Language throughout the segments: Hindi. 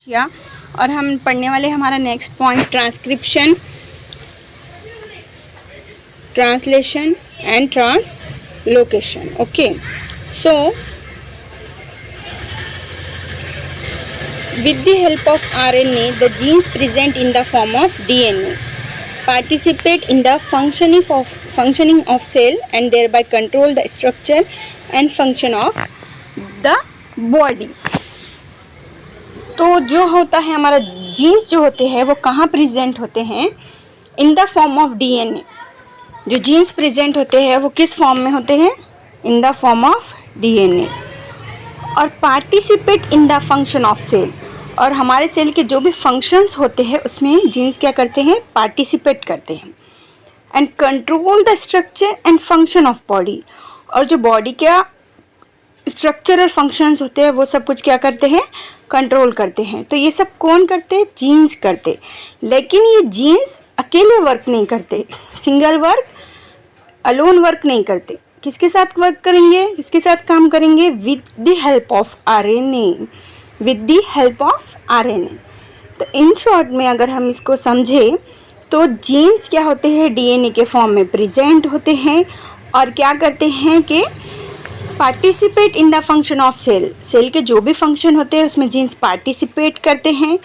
या और हम पढ़ने वाले हमारा next point transcription, translation and translocation. Okay, so with the help of RNA, the genes present in the form of DNA participate in the functioning of cell and thereby control the structure and function of the body. तो जो होता है हमारा जीन्स जो होते हैं वो कहाँ प्रेजेंट होते हैं? In the form of DNA. जो जीन्स प्रेजेंट होते हैं वो किस फॉर्म में होते हैं? In the form of DNA. और participate in the function of cell, और हमारे सेल के जो भी फंक्शंस होते हैं उसमें जीन्स क्या करते हैं? पार्टिसिपेट करते हैं. And control the structure and function of body, और जो बॉडी का स्ट्रक्चर और फंक्शंस होते हैं वो सब कुछ क्या करते हैं? कंट्रोल करते हैं. तो ये सब कौन करते हैं? जीन्स करते. लेकिन ये जीन्स अकेले वर्क नहीं करते, सिंगल वर्क, अलोन वर्क नहीं करते. किसके साथ वर्क करेंगे? किसके साथ काम करेंगे? With the help of RNA. With the help of RNA. तो इन शॉर्ट में अगर हम इसको समझें तो जीन्स क्या होते हैं? DNA के फॉर्म में प्रेजेंट होते हैं और क्या करते हैं कि participate in the function of cell. Cell के जो भी फंक्शन होते हैं उसमें जीन्स पार्टिसिपेट करते हैं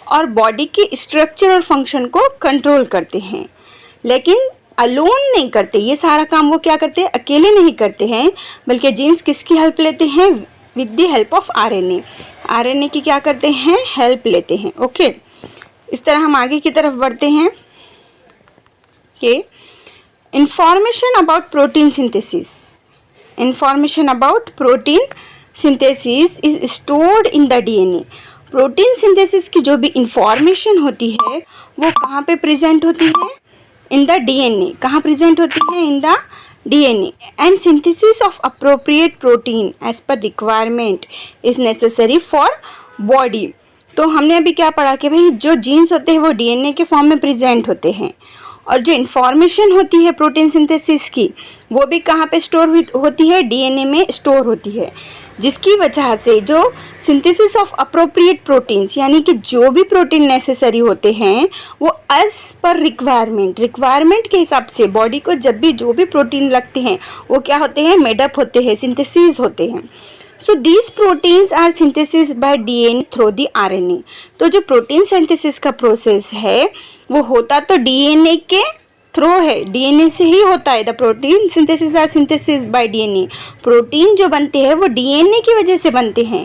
और बॉडी के स्ट्रक्चर और फंक्शन को कंट्रोल करते हैं. लेकिन अलोन नहीं करते. ये सारा काम वो क्या करते हैं? अकेले नहीं करते हैं, बल्कि जीन्स किसकी हेल्प लेते हैं? With the help of RNA. RNA की क्या करते हैं? हेल्प लेते हैं. ओके, इस तरह हम आगे की तरफ बढ़ते हैं कि information about protein synthesis. Information about protein synthesis is stored in the DNA. Protein synthesis की जो भी इंफॉर्मेशन होती है वो कहाँ पे प्रेजेंट होती है? In the DNA. कहाँ प्रेजेंट होती है? In the DNA. And synthesis of appropriate protein as per requirement is necessary for body. तो हमने अभी क्या पढ़ा कि भाई जो जीन्स होते हैं वो DNA के फॉर्म में प्रेजेंट होते हैं, और जो इन्फॉर्मेशन होती है प्रोटीन सिंथेसिस की वो भी कहाँ पे स्टोर होती है? DNA में स्टोर होती है. जिसकी वजह से जो सिंथेसिस ऑफ अप्रोप्रिएट प्रोटीन्स, यानी कि जो भी प्रोटीन नेसेसरी होते हैं वो एज पर रिक्वायरमेंट के हिसाब से बॉडी को जब भी जो भी प्रोटीन लगते हैं वो क्या होते हैं? मेडअप होते हैं, सिंथेसिस होते हैं. So these proteins are synthesis by DNA through the RNA. तो जो प्रोटीन सिंथेसिस का प्रोसेस है वो होता तो DNA के थ्रू है, DNA से ही होता है. The protein synthesis are synthesis by DNA. Protein जो बनते हैं वो DNA की वजह से बनते हैं,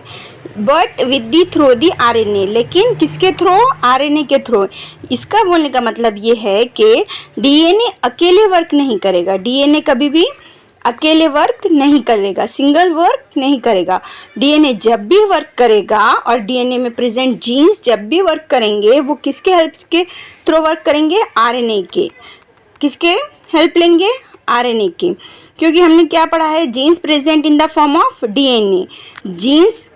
but with the through the RNA. लेकिन किसके थ्रू? RNA के थ्रू. इसका बोलने का मतलब ये है कि DNA अकेले वर्क नहीं करेगा. DNA कभी भी अकेले वर्क नहीं करेगा, सिंगल वर्क नहीं करेगा. DNA जब भी वर्क करेगा और DNA में प्रेजेंट जीन्स जब भी वर्क करेंगे वो किसके हेल्प के थ्रू वर्क करेंगे? RNA के. किसके हेल्प लेंगे? RNA की. क्योंकि हमने क्या पढ़ा है? Genes present in the form of DNA. Genes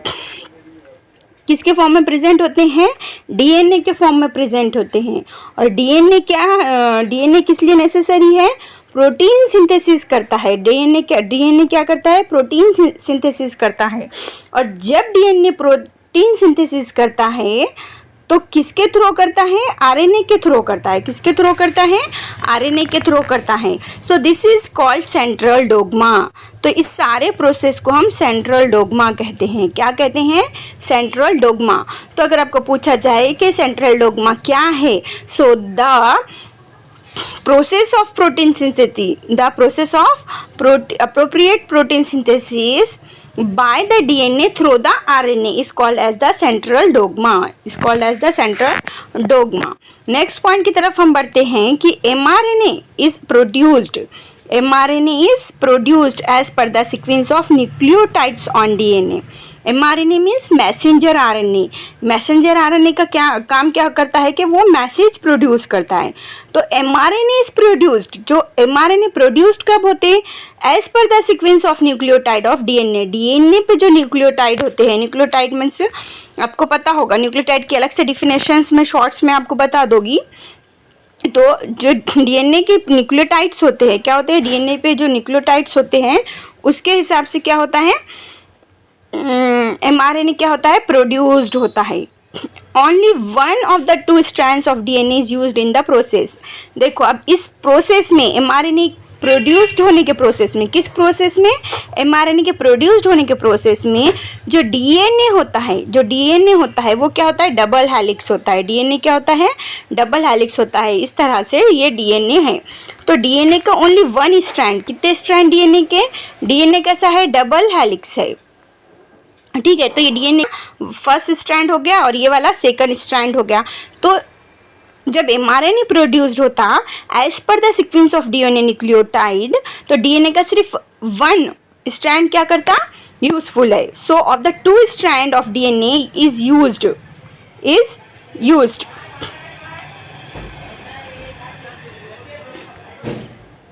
किसके फॉर्म में प्रेजेंट होते हैं? DNA के फॉर्म में प्रेजेंट होते हैं. और DNA किस लिए नेसेसरी है? प्रोटीन सिंथेसिस करता है. DNA क्या करता है? प्रोटीन सिंथेसिस करता है. और जब DNA प्रोटीन सिंथेसिस करता है तो किसके थ्रू करता है? RNA के थ्रू करता है. किसके थ्रू करता है? RNA के थ्रू करता है. So this is called central dogma. तो इस सारे प्रोसेस को हम सेंट्रल डोग्मा कहते हैं. क्या कहते हैं? Central dogma. तो अगर आपको पूछा जाए कि सेंट्रल डोग्मा क्या है, so the process of protein synthesis, the process of appropriate protein synthesis by the DNA through the RNA is called as the central dogma. is called as the central dogma. Next point की तरफ हम बढ़ते हैं कि mRNA is produced. mRNA is produced as per the sequence of nucleotides on DNA. mRNA means messenger RNA. Messenger RNA का काम क्या करता है कि वो मैसेज प्रोड्यूस करता है. तो mRNA इज प्रोड्यूस्ड. जो mRNA प्रोड्यूस्ड कब होते हैं? As per the sequence of nucleotide of DNA. DNA पे जो न्यूक्लियोटाइड होते हैं, न्यूक्लियोटाइड मीन्स आपको पता होगा, न्यूक्लियोटाइड की अलग से डिफिनेशंस में शॉर्ट्स में आपको बता दोगी. तो जो DNA के न्यूक्लियोटाइड्स होते हैं, क्या होते हैं? DNA पे जो न्यूक्लियोटाइड्स होते हैं उसके हिसाब से क्या होता है? mRNA क्या होता है? प्रोड्यूस्ड होता है. Only one of the two strands of DNA is used in the process. देखो अब इस प्रोसेस में एमआरएनए प्रोड्यूस्ड होने के प्रोसेस में, किस प्रोसेस में, एमआरएनए के प्रोड्यूस्ड होने के प्रोसेस में जो डीएनए होता है वो क्या होता है, डबल हेलिक्स होता है। डीएनए क्या होता है, डबल हेलिक्स होता है। इस तरह से ये डीएनए है। तो डीएनए का ओनली वन स्ट्रैंड, कितने स्ट्रैंड डीएनए के, डीएनए कैसा है, डबल हेलिक्स है, ठीक है। तो ये डीएनए फर्स्ट स्ट्रैंड हो गया और ये वाला सेकंड स्ट्रैंड हो गया। तो जब एमआरएनए प्रोड्यूस्ड होता as per the sequence of DNA nucleotide, तो डीएनए का सिर्फ वन स्ट्रैंड क्या करता, यूजफुल है। So of the two strand of DNA is used.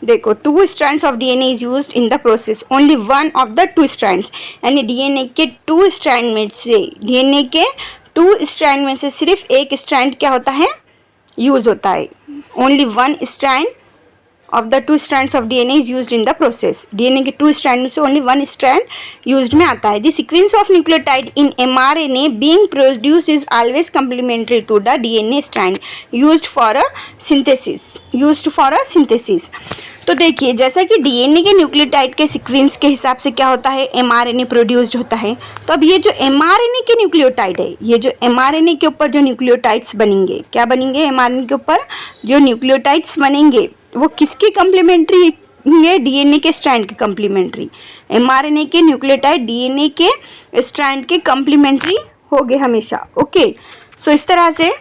देखो two strands of DNA is used in the process, only one of the two strands, यानी डीएनए के टू स्ट्रैंड में से सिर्फ एक स्ट्रैंड क्या होता है, यूज होता है। Only one strand of the two strands of DNA is used in the process. DNA के टू स्ट्रैंड में से ओनली वन स्ट्रैंड यूज्ड में आता है। The sequence of nucleotide in mRNA being produced is always complementary to the DNA strand used for a synthesis. तो देखिए जैसा कि डीएनए के न्यूक्लियोटाइड के सीक्वेंस के हिसाब से क्या होता है, एमआरएनए प्रोड्यूस्ड होता है। तो अब ये जो एमआरएनए के न्यूक्लियोटाइड है, ये जो एमआरएनए के ऊपर जो न्यूक्लियोटाइड्स बनेंगे, क्या बनेंगे, एमआरएनए के ऊपर जो न्यूक्लियोटाइड्स बनेंगे वो किसके कम्प्लीमेंट्री है, डीएनए के स्ट्रैंड के कम्प्लीमेंट्री। एमआरएनए के न्यूक्लियोटाइड डीएनए के स्ट्रैंड के कम्प्लीमेंट्री होंगे हमेशा। ओके, सो इस तरह से